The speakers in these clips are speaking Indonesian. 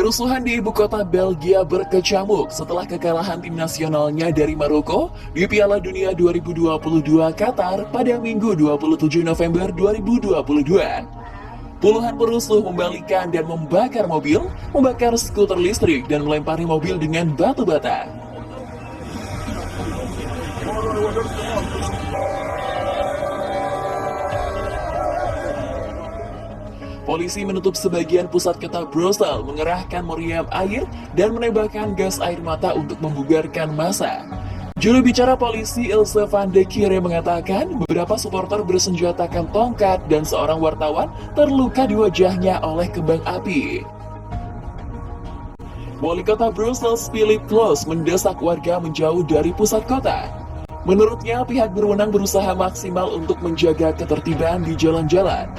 Kerusuhan di ibu kota Belgia berkecamuk setelah kekalahan tim nasionalnya dari Maroko di Piala Dunia 2022 Qatar pada Minggu 27 November 2022. Puluhan perusuh membalikan dan membakar mobil, membakar skuter listrik, dan melempari mobil dengan batu bata. Polisi menutup sebagian pusat kota Brussels, mengerahkan meriam air dan menembakkan gas air mata untuk membubarkan massa. Juru bicara polisi Ilse van de Kire mengatakan beberapa supporter bersenjatakan tongkat dan seorang wartawan terluka di wajahnya oleh kembang api. Wali kota Brussels Philip Klaus mendesak warga menjauh dari pusat kota. Menurutnya pihak berwenang berusaha maksimal untuk menjaga ketertiban di jalan-jalan.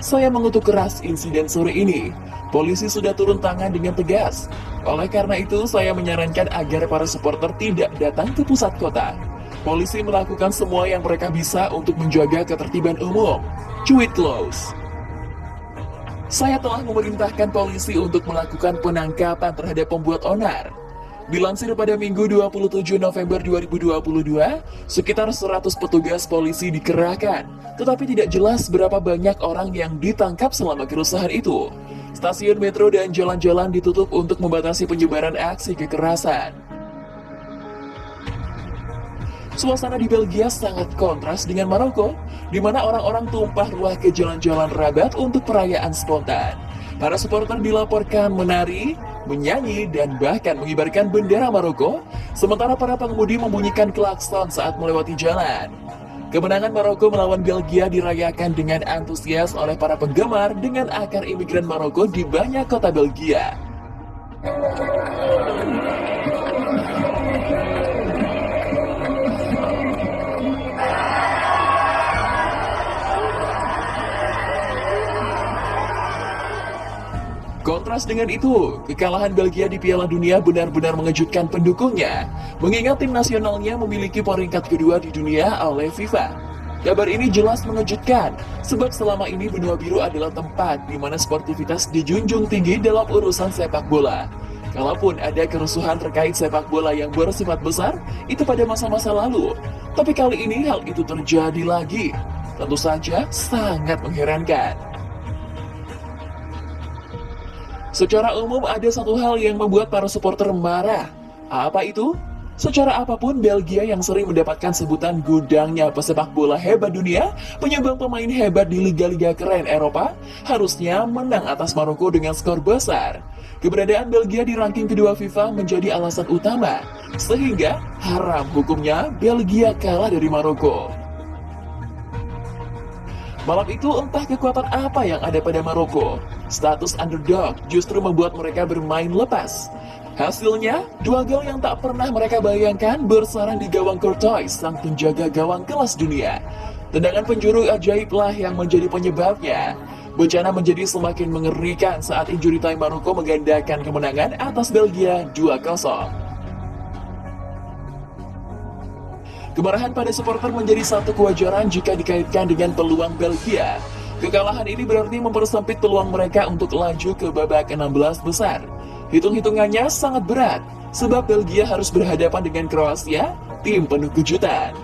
Saya mengutuk keras insiden sore ini. Polisi sudah turun tangan dengan tegas. Oleh karena itu, saya menyarankan agar para supporter tidak datang ke pusat kota. Polisi melakukan semua yang mereka bisa untuk menjaga ketertiban umum. Cuit Klaus. Saya telah memerintahkan polisi untuk melakukan penangkapan terhadap pembuat onar. Dilansir pada Minggu 27 November 2022, sekitar 100 petugas polisi dikerahkan, tetapi tidak jelas berapa banyak orang yang ditangkap selama kerusuhan itu. Stasiun metro dan jalan-jalan ditutup untuk membatasi penyebaran aksi kekerasan. Suasana di Belgia sangat kontras dengan Maroko, di mana orang-orang tumpah ruah ke jalan-jalan Rabat untuk perayaan spontan. Para supporter dilaporkan menari, menyanyi, dan bahkan mengibarkan bendera Maroko, sementara para pengemudi membunyikan klakson saat melewati jalan. Kemenangan Maroko melawan Belgia dirayakan dengan antusias oleh para penggemar dengan akar imigran Maroko di banyak kota Belgia. Kontras dengan itu, kekalahan Belgia di Piala Dunia benar-benar mengejutkan pendukungnya, mengingat tim nasionalnya memiliki peringkat kedua di dunia oleh FIFA. Kabar ini jelas mengejutkan, sebab selama ini benua biru adalah tempat di mana sportivitas dijunjung tinggi dalam urusan sepak bola. Kalaupun ada kerusuhan terkait sepak bola yang bersifat besar, itu pada masa-masa lalu. Tapi kali ini hal itu terjadi lagi. Tentu saja sangat mengherankan. Secara umum ada satu hal yang membuat para supporter marah. Apa itu? Secara apapun, Belgia yang sering mendapatkan sebutan gudangnya pesepak bola hebat dunia, penyumbang pemain hebat di liga-liga keren Eropa, harusnya menang atas Maroko dengan skor besar. Keberadaan Belgia di ranking kedua FIFA menjadi alasan utama, sehingga haram hukumnya Belgia kalah dari Maroko. Malam itu entah kekuatan apa yang ada pada Maroko. Status underdog justru membuat mereka bermain lepas. Hasilnya, dua gol yang tak pernah mereka bayangkan bersarang di gawang Courtois, sang penjaga gawang kelas dunia. Tendangan penjuru ajaiblah yang menjadi penyebabnya. Bencana menjadi semakin mengerikan saat injury time Maroko menggandakan kemenangan atas Belgia 2-0. Kemarahan pada supporter menjadi satu kewajaran jika dikaitkan dengan peluang Belgia. Kekalahan ini berarti mempersempit peluang mereka untuk laju ke babak 16 besar. Hitung-hitungannya sangat berat, sebab Belgia harus berhadapan dengan Kroasia, tim penuh kejutan.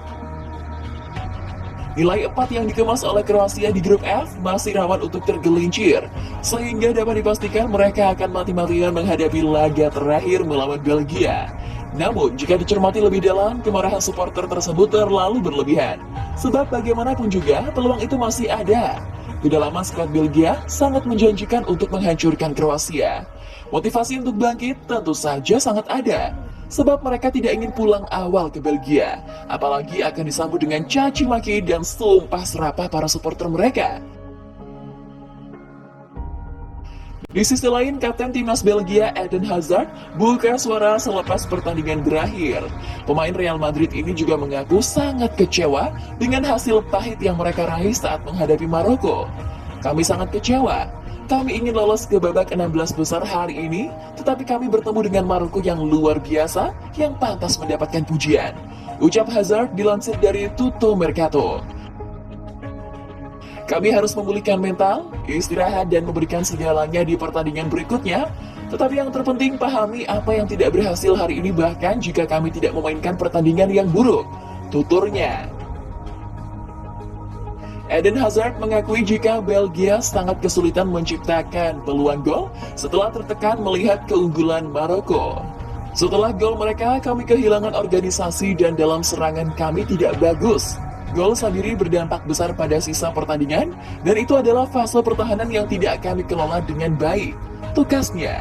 Nilai 4 yang dikemas oleh Kroasia di grup F masih rawan untuk tergelincir, sehingga dapat dipastikan mereka akan mati-matian menghadapi laga terakhir melawan Belgia. Namun, jika dicermati lebih dalam, kemarahan supporter tersebut terlalu berlebihan. Sebab bagaimanapun juga, peluang itu masih ada. Kedalaman skuad Belgia sangat menjanjikan untuk menghancurkan Kroasia. Motivasi untuk bangkit tentu saja sangat ada. Sebab mereka tidak ingin pulang awal ke Belgia. Apalagi akan disambut dengan caci maki dan sumpah serapah para supporter mereka. Di sisi lain, Kapten Timnas Belgia Eden Hazard buka suara selepas pertandingan berakhir. Pemain Real Madrid ini juga mengaku sangat kecewa dengan hasil pahit yang mereka raih saat menghadapi Maroko. Kami sangat kecewa. Kami ingin lolos ke babak 16 besar hari ini, tetapi kami bertemu dengan Maroko yang luar biasa, yang pantas mendapatkan pujian. Ucap Hazard dilansir dari Tutto Mercato. Kami harus memulihkan mental, istirahat, dan memberikan segalanya di pertandingan berikutnya. Tetapi yang terpenting pahami apa yang tidak berhasil hari ini bahkan jika kami tidak memainkan pertandingan yang buruk, tuturnya. Eden Hazard mengakui jika Belgia sangat kesulitan menciptakan peluang gol setelah tertekan melihat keunggulan Maroko. Setelah gol mereka, kami kehilangan organisasi dan dalam serangan kami tidak bagus. Gol sendiri berdampak besar pada sisa pertandingan dan itu adalah fase pertahanan yang tidak kami kelola dengan baik, tukasnya.